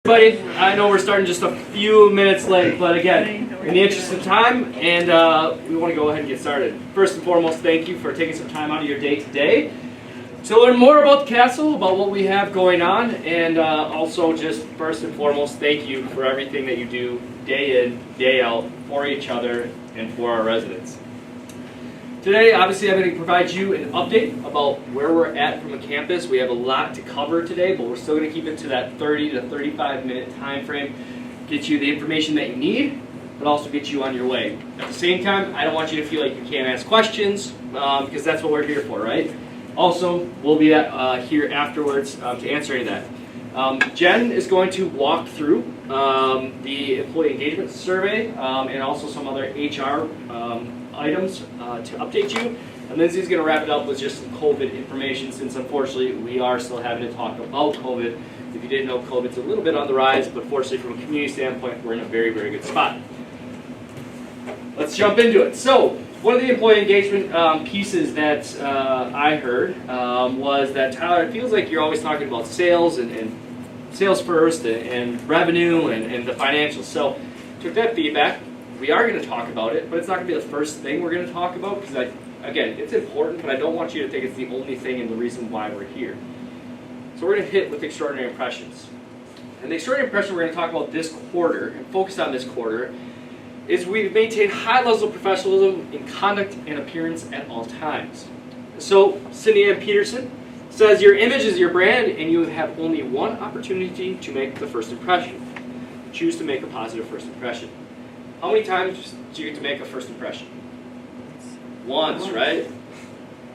Everybody, I know we're starting just a few minutes late, but again, in the interest of time, and we want to go ahead and get started. First and foremost, thank you for taking some time out of your day today to learn more about the castle, about what we have going on, and also just first and foremost, thank you for everything that you do day in, day out for each other and for our residents. Today, obviously, I'm going to provide you an update about where we're at from a campus. We have a lot to cover today, but we're still going to keep it to that 30 to 35 minute time frame, get you the information that you need, but also get you on your way. At the same time, I don't want you to feel like you can't ask questions, because that's what we're here for, right? Also, we'll be here afterwards to answer any of that. Jen is going to walk through the employee engagement survey and also some other HR items to update you. And Lindsay's going to wrap it up with just some COVID information, since unfortunately we are still having to talk about COVID. If you didn't know, COVID's a little bit on the rise, but fortunately from a community standpoint, we're in a very, very good spot. Let's jump into it. So, one of the employee engagement pieces that I heard was that, Tyler, it feels like you're always talking about sales and sales first and revenue and the financials. So, took that feedback. We are going to talk about it, but it's not going to be the first thing we're going to talk about, because, again, it's important, but I don't want you to think it's the only thing and the reason why we're here. So we're going to hit with extraordinary impressions. And the extraordinary impression we're going to talk about this quarter, and focus on this quarter, is we've maintained high levels of professionalism in conduct and appearance at all times. So Cindy Ann Peterson says, your image is your brand, and you have only one opportunity to make the first impression. Choose to make a positive first impression. How many times do you get to make a first impression? Once, right?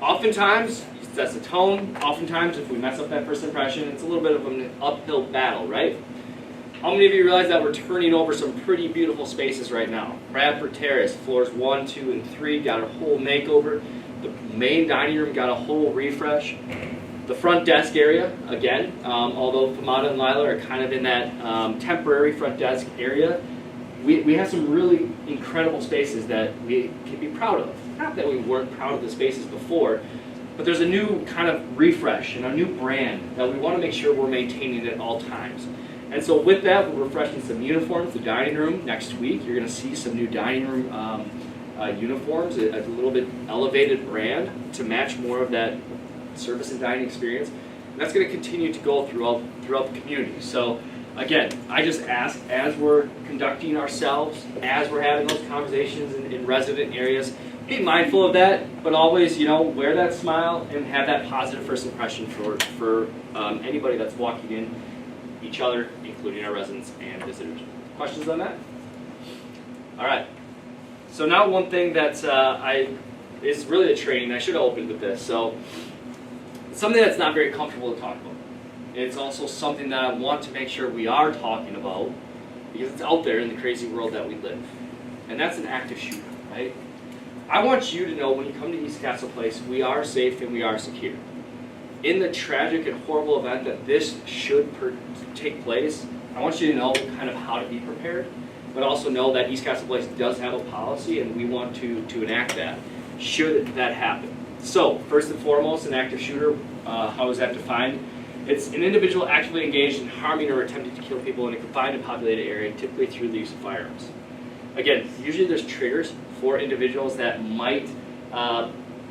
Oftentimes, that's the tone. Oftentimes, if we mess up that first impression, it's a little bit of an uphill battle, right? How many of you realize that we're turning over some pretty beautiful spaces right now? Bradford Terrace, floors 1, 2, and 3 got a whole makeover. The main dining room got a whole refresh. The front desk area, again, although Famada and Lila are kind of in that temporary front desk area, we have some really incredible spaces that we can be proud of. Not that we weren't proud of the spaces before, but there's a new kind of refresh and a new brand that we want to make sure we're maintaining at all times. And so with that, we're refreshing some uniforms. The dining room, next week, you're going to see some new dining room uniforms, a little bit elevated brand to match more of that service and dining experience. And that's going to continue to go throughout the community. So again, I just ask, as we're conducting ourselves, as we're having those conversations in resident areas, be mindful of that, but always, wear that smile and have that positive first impression for anybody that's walking in, each other, including our residents and visitors. Questions on that? All right. So now one thing that is really the training. I should have opened with this. So something that's not very comfortable to talk about. It's also something that I want to make sure we are talking about, because it's out there in the crazy world that we live. And that's an active shooter, right? I want you to know, when you come to East Castle Place, we are safe and we are secure. In the tragic and horrible event that this should take place, I want you to know kind of how to be prepared, but also know that East Castle Place does have a policy, and we want to enact that should that happen. So, first and foremost, an active shooter, how is that defined? It's an individual actively engaged in harming or attempting to kill people in a confined and populated area, typically through the use of firearms. Again, usually there's triggers for individuals that might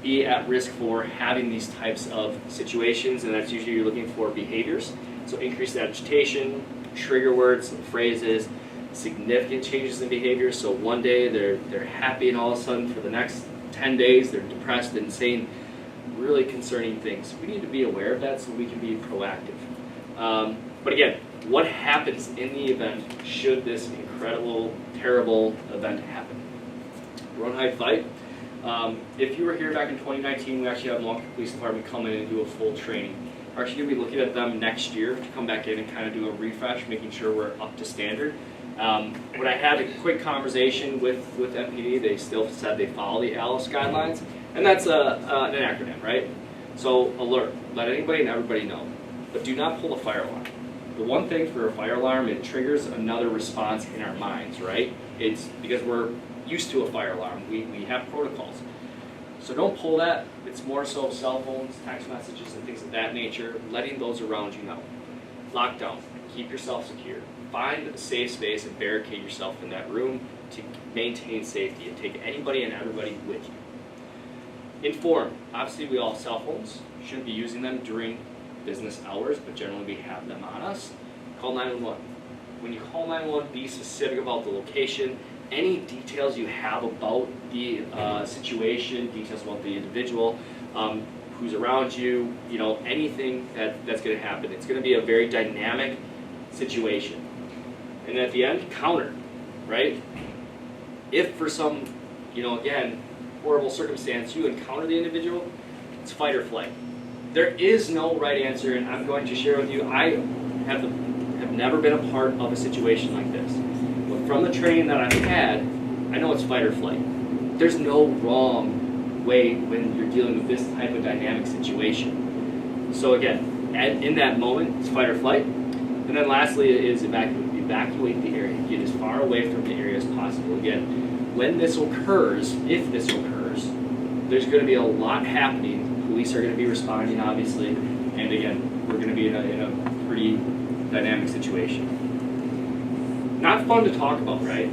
be at risk for having these types of situations, and that's usually you're looking for behaviors. So increased agitation, trigger words, phrases, significant changes in behavior. So one day they're happy, and all of a sudden for the next 10 days they're depressed and saying really concerning things. We need to be aware of that so we can be proactive. But again, what happens in the event should this incredible, terrible event happen? Run, hide, fight. If you were here back in 2019, we actually have Milwaukee Police Department come in and do a full training. We're actually going to be looking at them next year to come back in and kind of do a refresh, making sure we're up to standard. When I had a quick conversation with MPD, they still said they follow the ALICE guidelines, and that's an acronym, right? So alert, let anybody and everybody know, but do not pull a fire alarm. The one thing for a fire alarm, it triggers another response in our minds, right? It's because we're used to a fire alarm. We have protocols. So don't pull that. It's more so cell phones, text messages, and things of that nature, letting those around you know. Lockdown. keep yourself secure. Find a safe space and barricade yourself in that room to maintain safety and take anybody and everybody with you. Inform. Obviously, we all have cell phones. Shouldn't be using them during business hours, but generally we have them on us. Call 911. When you call 911, be specific about the location, any details you have about the situation, details about the individual, who's around you, anything that's going to happen. It's going to be a very dynamic situation. And at the end, counter, right? If for some, again, horrible circumstance, you encounter the individual, it's fight or flight. There is no right answer, and I'm going to share with you, I have never been a part of a situation like this. But from the training that I've had, I know it's fight or flight. There's no wrong way when you're dealing with this type of dynamic situation. So again, in that moment, it's fight or flight. And then lastly is evacuate the area. Get as far away from the area as possible. Again, when this occurs, if this occurs, there's going to be a lot happening. Police are going to be responding, obviously, and again, we're going to be in a pretty dynamic situation. Not fun to talk about, right?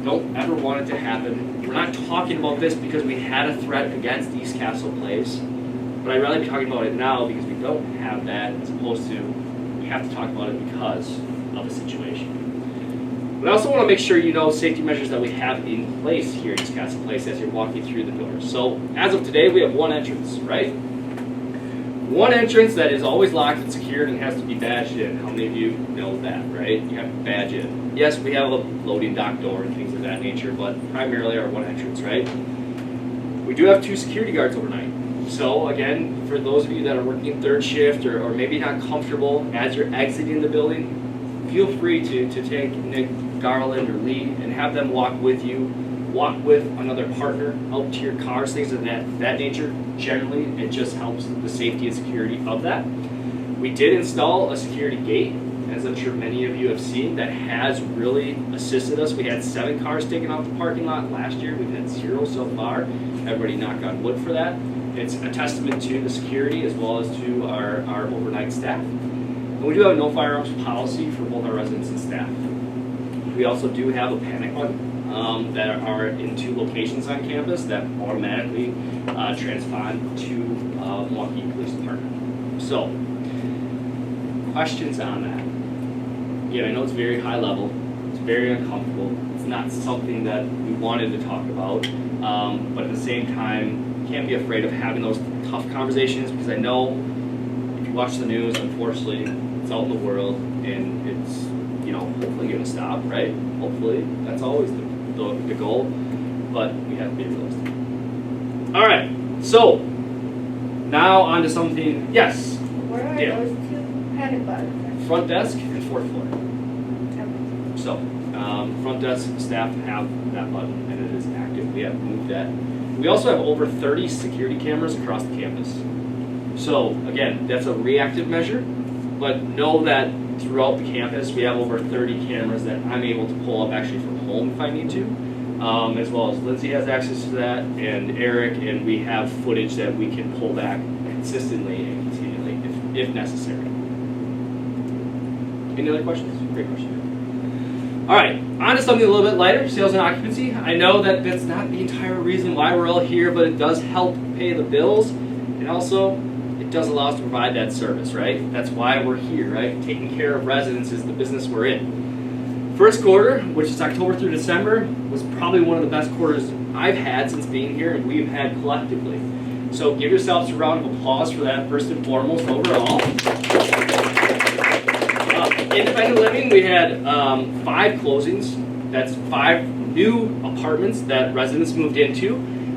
Don't ever want it to happen. We're not talking about this because we had a threat against East Castle Place, but I'd rather be talking about it now because we don't have that, as opposed to we have to talk about it because of the situation. But I also want to make sure you know safety measures that we have in place here at East Castle Place as you're walking through the doors. So as of today, we have one entrance, right? One entrance that is always locked and secured and has to be badged in. How many of you know that, right? You have to badge in. Yes, we have a loading dock door and things of that nature, but primarily our one entrance, right? We do have 2 security guards overnight. So again, for those of you that are working third shift or maybe not comfortable as you're exiting the building, feel free to take Nick, Garland, or Lee and have them walk with you. Walk with another partner out to your cars, things of that nature. Generally, it just helps the safety and security of that. We did install a security gate, as I'm sure many of you have seen, that has really assisted us. We had 7 cars taken off the parking lot last year. We've had 0 so far. Everybody knock on wood for that. It's a testament to the security as well as to our overnight staff. And we do have a no firearms policy for both our residents and staff. We also do have a panic button that are in 2 locations on campus that automatically transpond to Milwaukee Police Department. So, questions on that? Again, I know it's very high level, it's very uncomfortable, it's not something that we wanted to talk about, but at the same time, you can't be afraid of having those tough conversations because I know if you watch the news, unfortunately, it's out in the world and it's hopefully going to stop, right? Hopefully, that's always the goal, but we have to be realistic. All right, so now on to something. Yes. Where are those 2 panic buttons? Front desk and 4th floor. Okay. So front desk staff have that button and it is active. We have moved that. We also have over 30 security cameras across the campus. So again, that's a reactive measure, but know that throughout the campus we have over 30 cameras that I'm able to pull up actually from home if I need to, as well as Lindsay has access to that and Eric, and we have footage that we can pull back consistently and continually if necessary. Any other questions? Great question. All right, on to something a little bit lighter, sales and occupancy. I know that that's not the entire reason why we're all here, but it does help pay the bills, and also it does allow us to provide that service, right? That's why we're here, right? Taking care of residents is the business we're in. First quarter, which is October through December, was probably one of the best quarters I've had since being here and we've had collectively. So give yourselves a round of applause for that first and foremost overall. Independent living, we had 5 closings. That's 5 new apartments that residents moved into.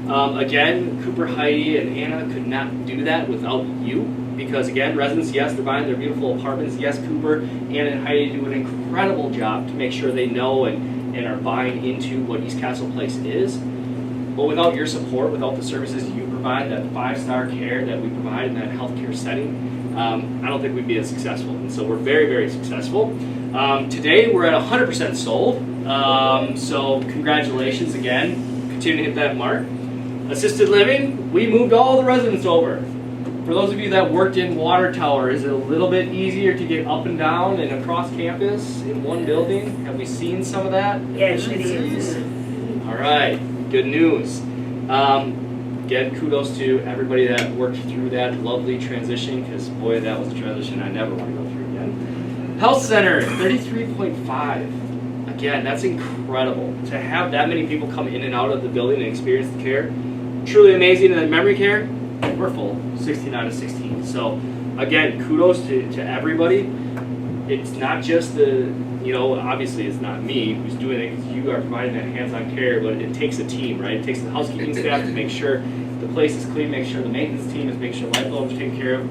Again, Cooper, Heidi, and Anna could not do that without you because, again, residents, yes, they're buying their beautiful apartments. Yes, Cooper, Anna, and Heidi do an incredible job to make sure they know and are buying into what East Castle Place is. But without your support, without the services you provide, that 5-star care that we provide in that healthcare setting, I don't think we'd be as successful. And so we're very, very successful. Today, we're at 100% sold. So congratulations again. Continue to hit that mark. Assisted living, we moved all the residents over from For those of you that worked in water tower, is it a little bit easier to get up and down and across campus in one building? Have we seen some of that? Yes, it is. All right, good news. Again, kudos to everybody that worked through that lovely transition, because boy, that was a transition I never want to go through again. Health Center, 33.5. Again, that's incredible. To have that many people come in and out of the building and experience the care, truly amazing. And then memory care, we're full, 16 out of 16. So again, kudos to everybody. It's not just the, obviously it's not me who's doing it, because you are providing that hands-on care, but it takes a team, right? It takes the housekeeping staff to make sure the place is clean, make sure the maintenance team is making sure light bulbs are taken care of,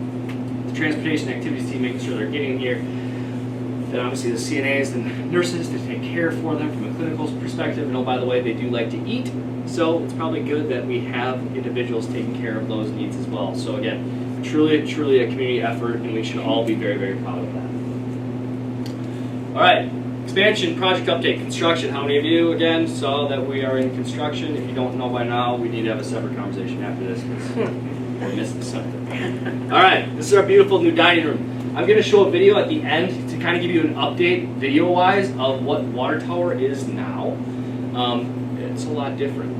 the transportation activities team making sure they're getting here, then obviously the CNAs and nurses to take care for them from a clinical perspective. And oh, by the way, they do like to eat, so it's probably good that we have individuals taking care of those needs as well. So again, truly a community effort, and we should all be very, very proud of that. All right, expansion, project update, construction. How many of you, again, saw that we are in construction? If you don't know by now, we need to have a separate conversation after this, because we're missing something. All right, this is our beautiful new dining room. I'm going to show a video at the end to kind of give you an update, video-wise, of what Water Tower is now. It's a lot different.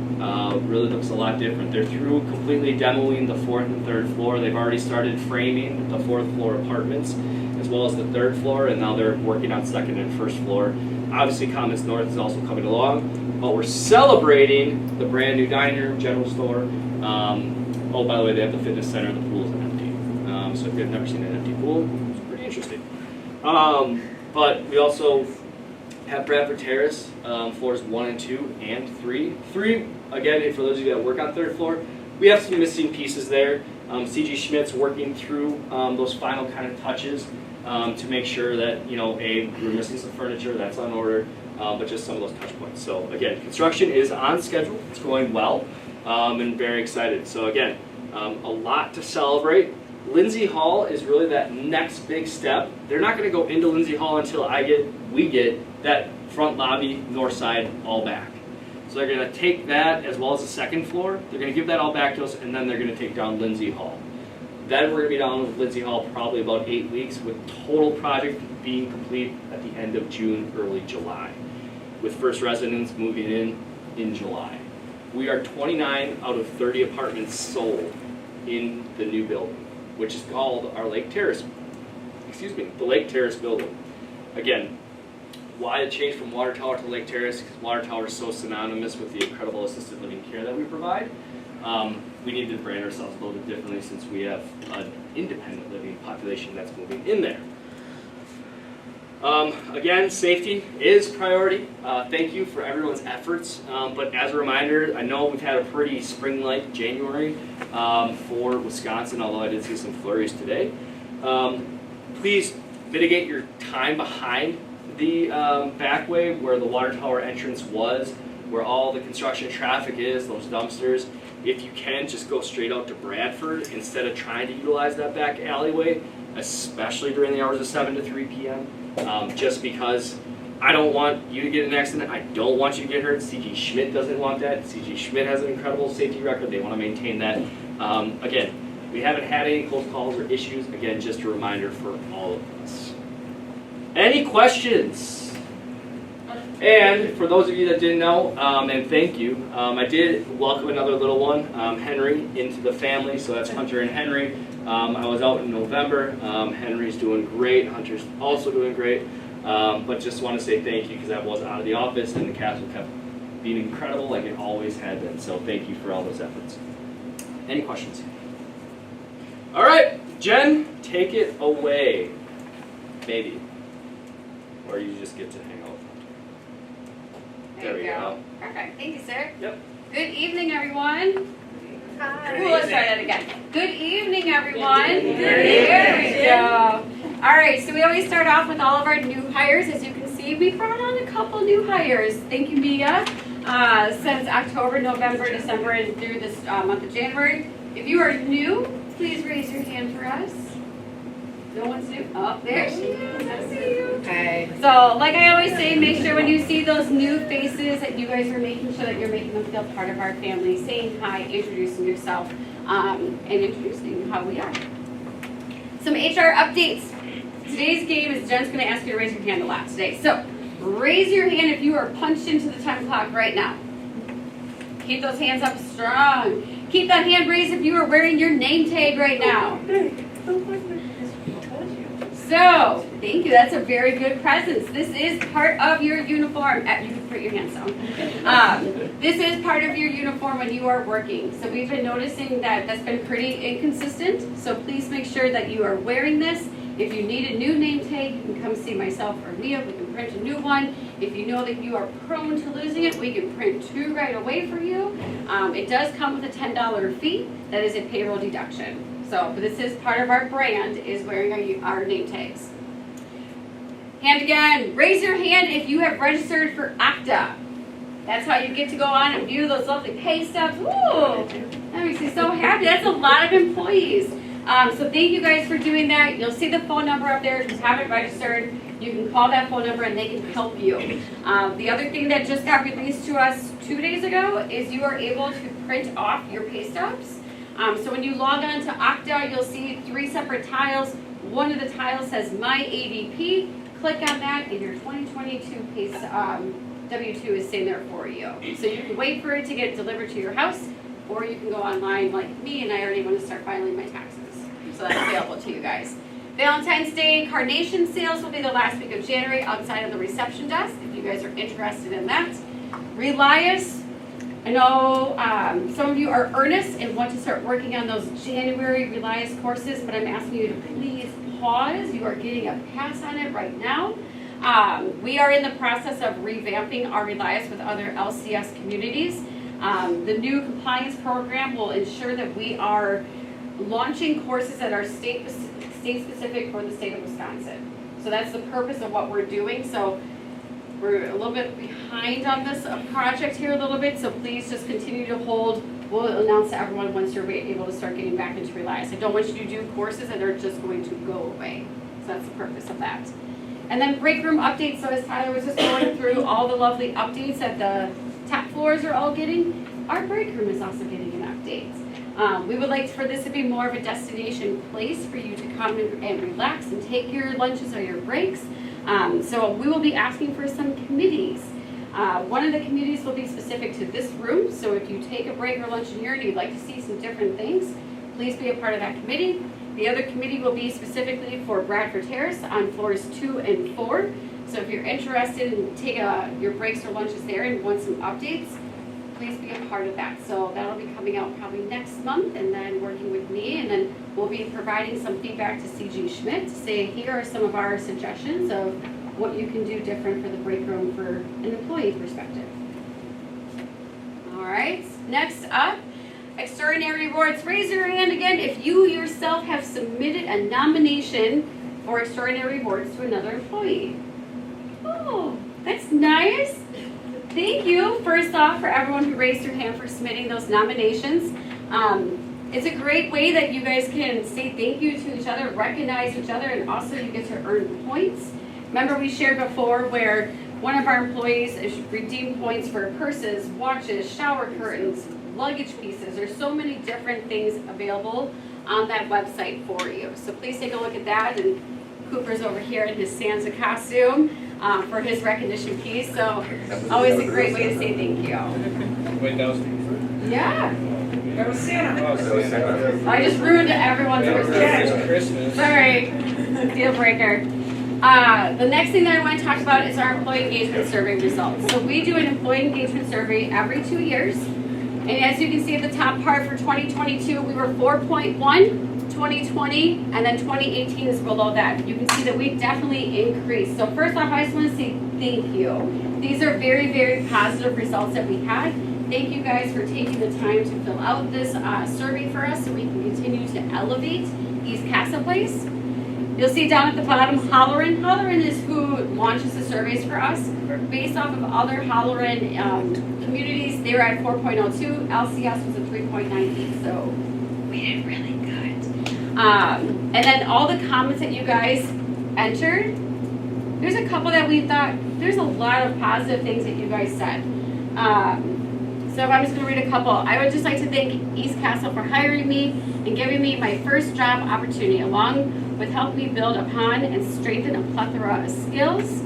Really looks a lot different. They're through completely demoing the 4th and 3rd floor. They've already started framing the 4th floor apartments, as well as the 3rd floor, and now they're working on 2nd and 1st floor. Obviously, Commons North is also coming along, but we're celebrating the brand new dining room, general store. Oh, by the way, they have the fitness center, the pool is empty. So if you've never seen an empty pool, it's pretty interesting. But we also have Bradford Terrace, floors 1 and 2 and 3. 3, again, for those of you that work on 3rd floor, we have some missing pieces there. CG Schmidt's working through those final kind of touches to make sure that, we're missing some furniture, that's on order, but just some of those touch points. So again, construction is on schedule, it's going well, and very excited. So again, a lot to celebrate. Lindsay Hall is really that next big step. They're not going to go into Lindsay Hall until we get that front lobby, north side, all back. So they're going to take that as well as the 2nd floor. They're going to give that all back to us, and then they're going to take down Lindsay Hall. Then we're going to be down with Lindsay Hall probably about 8 weeks, with total project being complete at the end of June, early July, with first residents moving in July. We are 29 out of 30 apartments sold in the new building, which is called our Lake Terrace, the Lake Terrace building. Again, why the change from Water Tower to Lake Terrace? Because Water Tower is so synonymous with the incredible assisted living care that we provide. We need to brand ourselves a little bit differently, since we have an independent living population that's moving in there. Again, safety is priority. Thank you for everyone's efforts. But as a reminder, I know we've had a pretty spring-like January for Wisconsin, although I did see some flurries today. Please mitigate your time behind the back way where the Water Tower entrance was, where all the construction traffic is, those dumpsters. If you can, just go straight out to Bradford instead of trying to utilize that back alleyway, especially during the hours of 7 to 3 p.m. Just because I don't want you to get in an accident, I don't want you to get hurt. CG Schmidt doesn't want that. CG Schmidt has an incredible safety record. They want to maintain that. Again, we haven't had any close calls or issues. Again, just a reminder for all of us. Any questions? And for those of you that didn't know, and thank you, I did welcome another little one, Henry, into the family. So that's Hunter and Henry. I was out in November. Henry's doing great. Hunter's also doing great. But just want to say thank you, because I was out of the office and the castle kept being incredible like it always had been. So thank you for all those efforts. Any questions? All right, Jen, take it away. Maybe. Or you just get to hang out. There we go. Perfect. Thank you, sir. Yep. Good evening, everyone. Hi. Ooh, let's try that again. Good evening, everyone. Good evening. There we go. All right, so we always start off with all of our new hires. As you can see, we brought on a couple new hires. Thank you, Mia. Since October, November, December, and through this month of January. If you are new, please raise your hand for us. No one's new? Oh, there she is. I see you. Hi. So, like I always say, make sure when you see those new faces that you guys are making sure that you're making them feel part of our family, saying hi, introducing yourself. and introducing how we are. Some HR updates. Today's game is Jen's going to ask you to raise your hand a lot today. So raise your hand if you are punched into the time clock right now. Keep those hands up strong. Keep that hand raised if you are wearing your name tag right now. So, thank you. That's a very good presence. This is part of your uniform. You can put your hands down. This is part of your uniform when you are working. So we've been noticing that that's been pretty inconsistent. So please make sure that you are wearing this. If you need a new name tag, you can come see myself or Mia. We can print a new one. If you know that you are prone to losing it, we can print 2 right away for you. It does come with a $10 fee. That is a payroll deduction. So this is part of our brand, is wearing our name tags. Hand again. Raise your hand if you have registered for ACTA. That's how you get to go on and view those lovely pay stubs. Ooh, that makes me so happy. That's a lot of employees. So thank you guys for doing that. You'll see the phone number up there. If you haven't registered, you can call that phone number and they can help you. The other thing that just got released to us 2 days ago is you are able to print off your pay stubs. So when you log on to Okta, you'll see 3 separate tiles. One of the tiles says My ADP. Click on that, and your 2022 pay W-2 is sitting there for you. So you can wait for it to get delivered to your house, or you can go online like me, and I already want to start filing my taxes. So that's available to you guys. Valentine's Day carnation sales will be the last week of January outside of the reception desk, if you guys are interested in that. Relias. I know some of you are earnest and want to start working on those January Relias courses, but I'm asking you to please pause. You are getting a pass on it right now. We are in the process of revamping our Relias with other LCS communities. The new compliance program will ensure that we are launching courses that are state specific for the state of Wisconsin. So that's the purpose of what we're doing. So we're a little bit behind on this project here a little bit, so please just continue to hold. We'll announce to everyone once you're able to start getting back into Relias. I don't want you to do courses that are just going to go away. So that's the purpose of that. And then break room updates. So as Tyler was just going through all the lovely updates that the top floors are all getting, our break room is also getting an update. We would like for this to be more of a destination place for you to come and relax and take your lunches or your breaks. So we will be asking for some committees. One of the committees will be specific to this room, so if you take a break or lunch in here and you'd like to see some different things, please be a part of that committee. The other committee will be specifically for Bradford Terrace on floors 2 and 4. So if you're interested in taking your breaks or lunches there and want some updates, please be a part of that. So that'll be coming out probably next month, and then working with me, and then we'll be providing some feedback to CG Schmidt to say, here are some of our suggestions of what you can do different for the break room for an employee perspective. All right, next up, extraordinary awards. Raise your hand again if you yourself have submitted a nomination for extraordinary awards to another employee. Oh, that's nice. Thank you, first off, for everyone who raised your hand for submitting those nominations. It's a great way that you guys can say thank you to each other, recognize each other, and also you get to earn points. Remember we shared before where one of our employees redeemed points for purses, watches, shower curtains, luggage pieces. There's so many different things available on that website for you. So please take a look at that. And Cooper's over here in his Santa costume for his recognition piece. So always a great way to say thank you. Wait, that was Yeah. That was Santa. I just ruined everyone's Christmas. Sorry. Deal breaker. The next thing that I want to talk about is our employee engagement survey results. So we do an employee engagement survey every 2 years. And as you can see at the top part for 2022, we were 4.1. 2020, and then 2018 is below that. You can see that we definitely increased. So first off, I just want to say thank you. These are very, very positive results that we had. Thank you guys for taking the time to fill out this survey for us so we can continue to elevate East Casa Place. You'll see down at the bottom, Holleran. Holleran is who launches the surveys for us. Based off of other Holleran communities, they were at 4.02. LCS was at 3.98, so we did really good. And then all the comments that you guys entered, there's a couple that we thought, there's a lot of positive things that you guys said. So I'm just going to read a couple. I would just like to thank East Castle for hiring me and giving me my first job opportunity, along with helping me build upon and strengthen a plethora of skills.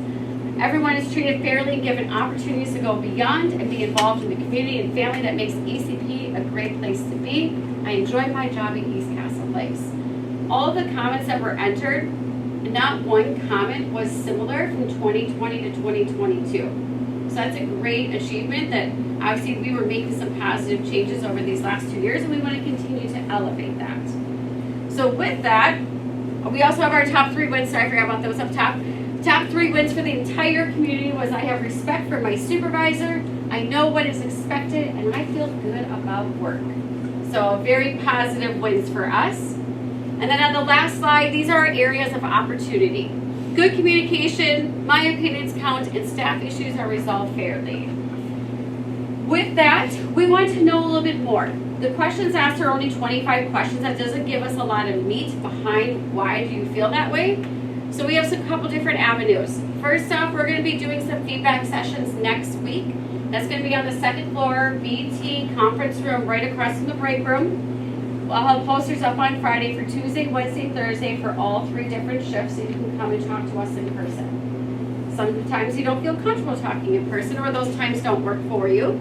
Everyone is treated fairly and given opportunities to go beyond and be involved in the community and family that makes ECP a great place to be. I enjoy my job at East Castle Place. All of the comments that were entered, not one comment was similar from 2020 to 2022. So that's a great achievement that obviously we were making some positive changes over these last 2 years, and we want to continue to elevate that. So with that, we also have our top 3 wins. Sorry, I forgot about those up top. Top 3 wins for the entire community was I have respect for my supervisor, I know what is expected, and I feel good about work. So very positive wins for us. And then on the last slide, these are our areas of opportunity. Good communication, my opinions count, and staff issues are resolved fairly. With that, we want to know a little bit more. The questions asked are only 25 questions. That doesn't give us a lot of meat behind why do you feel that way. So we have a couple different avenues. First off, we're going to be doing some feedback sessions next week. That's going to be on the 2nd floor, BT conference room, right across from the break room. I'll have posters up on Friday for Tuesday, Wednesday, Thursday for all 3 different shifts, so you can come and talk to us in person. Sometimes you don't feel comfortable talking in person, or those times don't work for you.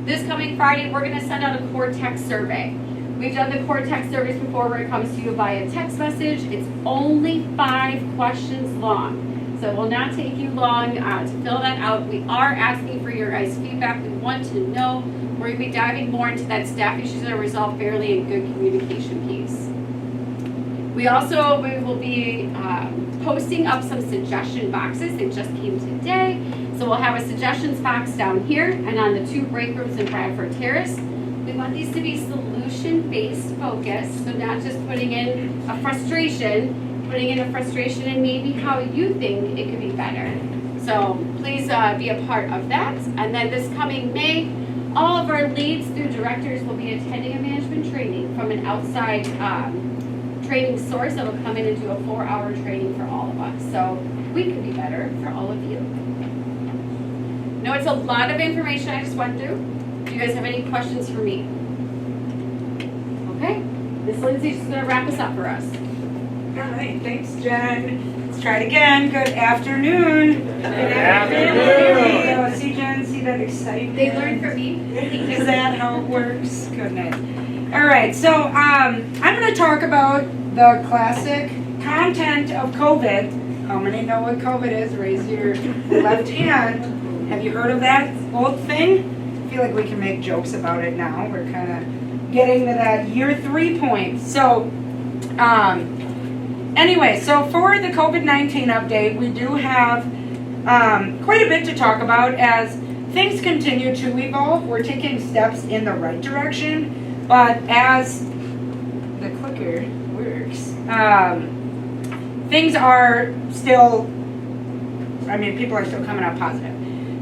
This coming Friday, we're going to send out a core text survey. We've done the core text surveys before where it comes to you via text message. It's only 5 questions long, so it will not take you long to fill that out. We are asking for your guys' feedback. We want to know. We're going to be diving more into that staff issues that are resolved fairly and good communication piece. We will be posting up some suggestion boxes. They just came today. So we'll have a suggestions box down here and on the 2 break rooms in Bradford Terrace. We want these to be solution-based focused, so not just putting in a frustration and maybe how you think it could be better. So please be a part of that. And then this coming May, all of our leads through directors will be attending a management training from an outside training source that will come in and do a 4-hour training for all of us. So we can be better for all of you. I know it's a lot of information I just went through. Do you guys have any questions for me? Okay, Miss Lindsay's just going to wrap us up for us. All right, thanks, Jen. Let's try it again. Good afternoon. Good afternoon. Oh, see, Jen, see that excitement? They learned from me. Is that how it works? Goodness. All right, so I'm going to talk about the classic content of COVID. How many know what COVID is? Raise your left hand. Have you heard of that old thing? I feel like we can make jokes about it now. We're kind of getting to that year 3 point. So, anyway, so for the COVID-19 update, we do have quite a bit to talk about as things continue to evolve. We're taking steps in the right direction, but as the clicker works, things are still, people are still coming out positive.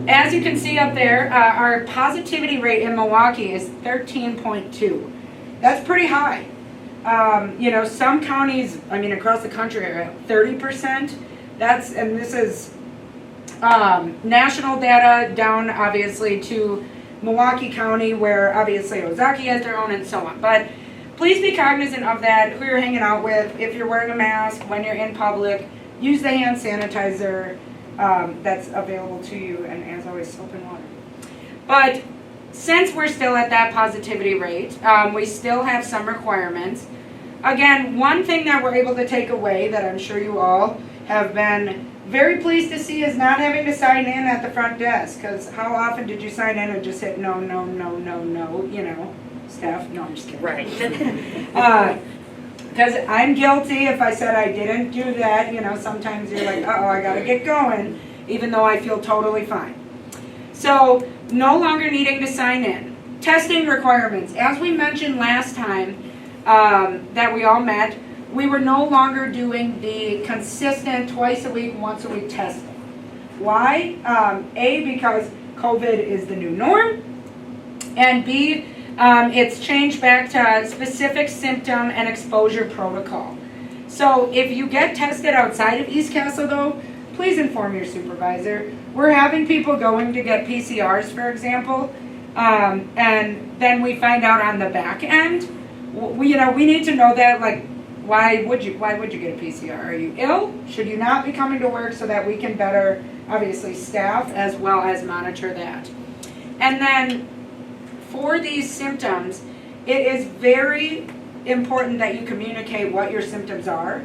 As you can see up there, our positivity rate in Milwaukee is 13.2. That's pretty high. Some counties, across the country are at 30%. And this is national data down, obviously, to Milwaukee County, where obviously Ozaki has their own and so on. But please be cognizant of that, who you're hanging out with, if you're wearing a mask, when you're in public, use the hand sanitizer that's available to you, and as always, soap and water. But since we're still at that positivity rate, we still have some requirements. Again, one thing that we're able to take away that I'm sure you all have been very pleased to see is not having to sign in at the front desk, because how often did you sign in and just hit no, no, no, no, no, Steph? No, I'm just kidding. Right. Because I'm guilty if I said I didn't do that. Sometimes you're like, uh-oh, I got to get going, even though I feel totally fine. So, no longer needing to sign in. Testing requirements. As we mentioned last time that we all met, we were no longer doing the consistent twice a week, once a week testing. Why? A, because COVID is the new norm, and B, it's changed back to specific symptom and exposure protocol. So if you get tested outside of East Castle, though, please inform your supervisor. We're having people going to get PCRs, for example, And then we find out on the back end, we need to know that, like, why would you get a PCR? Are you ill? Should you not be coming to work, so that we can better, obviously, staff as well as monitor that. And then for these symptoms, it is very important that you communicate what your symptoms are.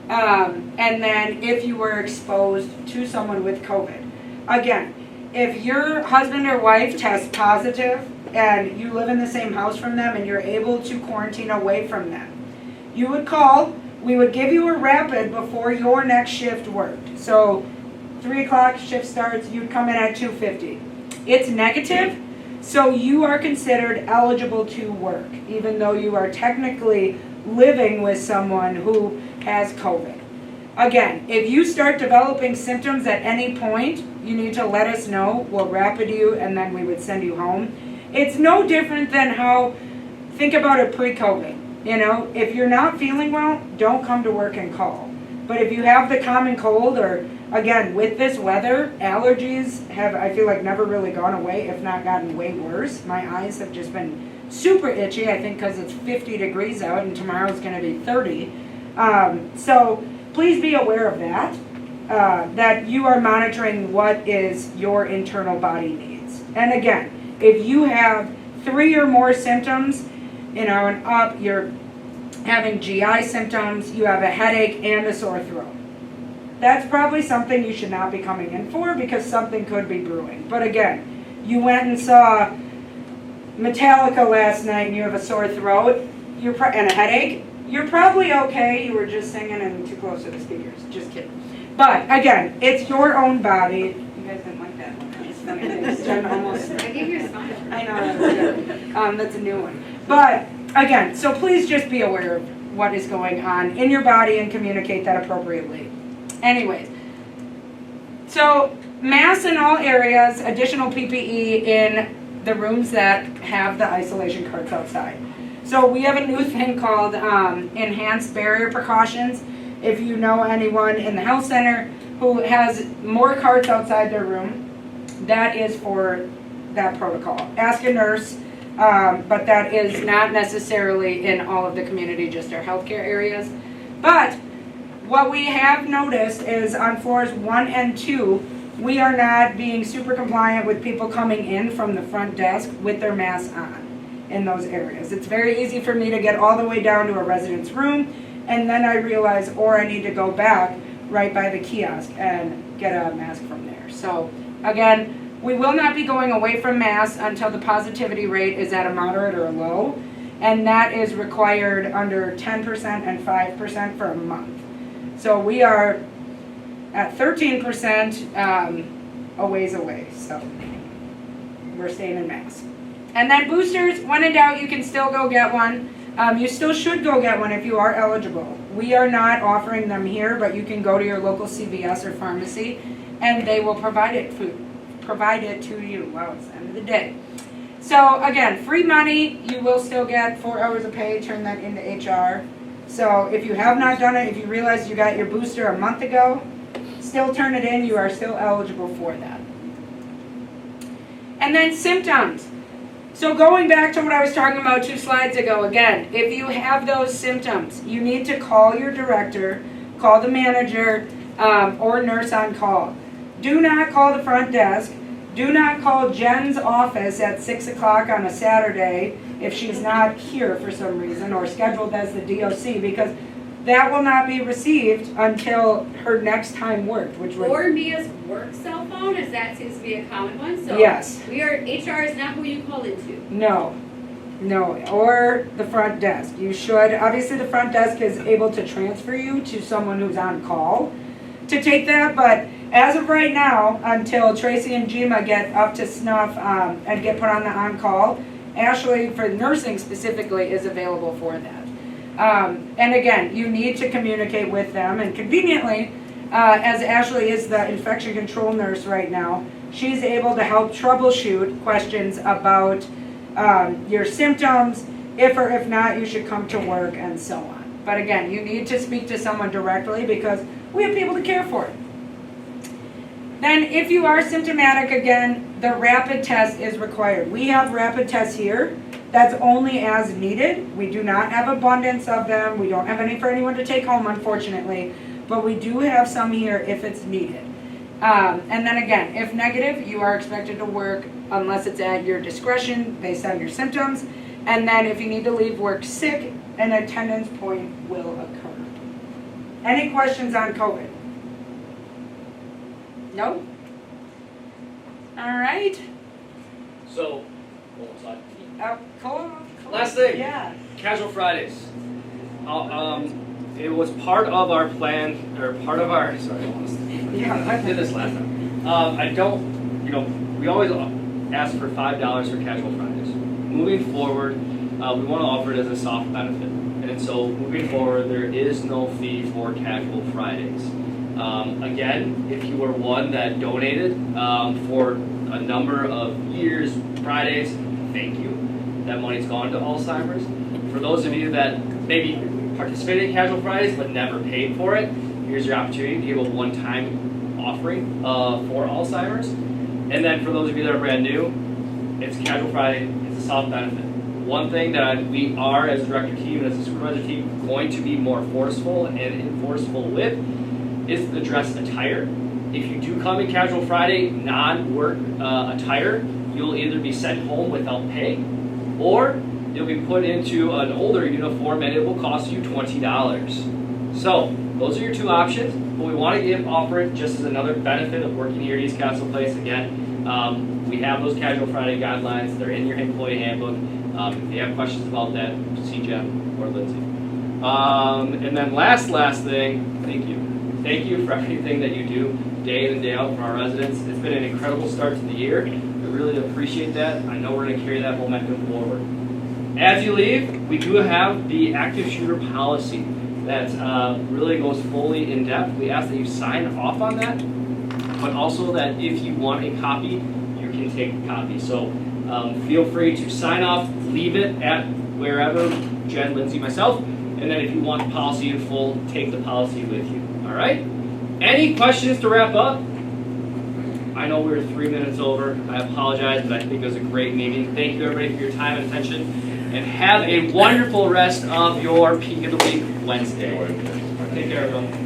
And then if you were exposed to someone with COVID. Again, if your husband or wife tests positive and you live in the same house from them and you're able to quarantine away from them, you would call, we would give you a rapid before your next shift worked. So 3 o'clock shift starts, you'd come in at 2:50. It's negative, so you are considered eligible to work, even though you are technically living with someone who has COVID. Again, if you start developing symptoms at any point, you need to let us know. We'll rapid you, and then we would send you home. It's no different than how, think about it pre-COVID. If you're not feeling well, don't come to work and call. But if you have the common cold, or again, with this weather, allergies have, I feel like, never really gone away, if not gotten way worse. My eyes have just been super itchy, I think because it's 50 degrees out and tomorrow's going to be 30. So please be aware of that, that you are monitoring what is your internal body needs. And again, if you have 3 or more symptoms, and up, you're having GI symptoms, you have a headache and a sore throat. That's probably something you should not be coming in for, because something could be brewing. But again, you went and saw Metallica last night and you have a sore throat and a headache, you're probably okay. You were just singing and too close to the speakers. Just kidding. But again, it's your own body. You guys didn't like that one. I gave you a smile. I know, that's good. That's a new one. But again, so please just be aware of what is going on in your body and communicate that appropriately. Anyways, so masks in all areas, additional PPE in the rooms that have the isolation carts outside. So we have a new thing called enhanced barrier precautions. If you know anyone in the health center who has more carts outside their room, that is for that protocol. Ask a nurse, but that is not necessarily in all of the community, just our healthcare areas. But what we have noticed is on floors 1 and 2, we are not being super compliant with people coming in from the front desk with their masks on in those areas. It's very easy for me to get all the way down to a resident's room, and then I realize, or I need to go back right by the kiosk and get a mask from there. So again, we will not be going away from masks until the positivity rate is at a moderate or a low, and that is required under 10% and 5% for a month. So we are at 13% a ways away, so we're staying in masks. And then boosters, when in doubt, you can still go get one. You still should go get one if you are eligible. We are not offering them here, but you can go to your local CVS or pharmacy, and they will provide it to you. Wow, it's the end of the day. So again, free money, you will still get 4 hours of pay, turn that into HR. So if you have not done it, if you realize you got your booster a month ago, still turn it in, you are still eligible for that. And then symptoms. So going back to what I was talking about 2 slides ago, again, if you have those symptoms, you need to call your director, call the manager, or nurse on call. Do not call the front desk. Do not call Jen's office at 6 o'clock on a Saturday if she's not here for some reason or scheduled as the DOC, because that will not be received until her next time worked, which would... Or Mia's work cell phone, as that seems to be a common one. So yes. HR is not who you call into. No, or the front desk. You should, obviously the front desk is able to transfer you to someone who's on call to take that, but as of right now, until Tracy and Jima get up to snuff and get put on the on-call, Ashley, for nursing specifically, is available for that. And again, you need to communicate with them, and conveniently, as Ashley is the infection control nurse right now, she's able to help troubleshoot questions about your symptoms, if or if not you should come to work, and so on. But again, you need to speak to someone directly because we have people to care for. Then if you are symptomatic, again, the rapid test is required. We have rapid tests here. That's only as needed. We do not have abundance of them. We don't have any for anyone to take home, unfortunately. But we do have some here if it's needed. And then again, if negative, you are expected to work unless it's at your discretion based on your symptoms. And then if you need to leave work sick, an attendance point will occur. Any questions on COVID? No? All right. So, Cool. last thing. Yeah. Casual Fridays. It was part of our plan, or part of our, sorry, I did this last time. I don't, we always ask for $5 for Casual Fridays. Moving forward, we want to offer it as a soft benefit. And so moving forward, there is no fee for Casual Fridays. Again, if you were one that donated for a number of years, Fridays, thank you. That money's gone to Alzheimer's. For those of you that maybe participated in Casual Fridays but never paid for it, here's your opportunity to give a one-time offering for Alzheimer's. And then for those of you that are brand new, it's Casual Friday, it's a soft benefit. One thing that we are, as a director team and as a supervisor team, going to be more forceful and enforceful with is the dress attire. If you do come in Casual Friday non-work attire, you'll either be sent home without pay, or you'll be put into an older uniform and it will cost you $20. So those are your two options, but we want to offer it just as another benefit of working here at East Castle Place. Again, we have those Casual Friday guidelines. They're in your employee handbook. If you have questions about that, see Jeff or Lindsay. And then last thing, thank you. Thank you for everything that you do day in and day out for our residents. It's been an incredible start to the year. We really appreciate that. I know we're going to carry that momentum forward. As you leave, we do have the active shooter policy that really goes fully in depth. We ask that you sign off on that, but also that if you want a copy, you can take a copy. So feel free to sign off, leave it at wherever, Jen, Lindsay, myself, and then if you want the policy in full, take the policy with you. All right? Any questions to wrap up? I know we're 3 minutes over. I apologize, but I think it was a great meeting. Thank you, everybody, for your time and attention, and have a wonderful rest of your Peak of the Week Wednesday. Take care, everyone.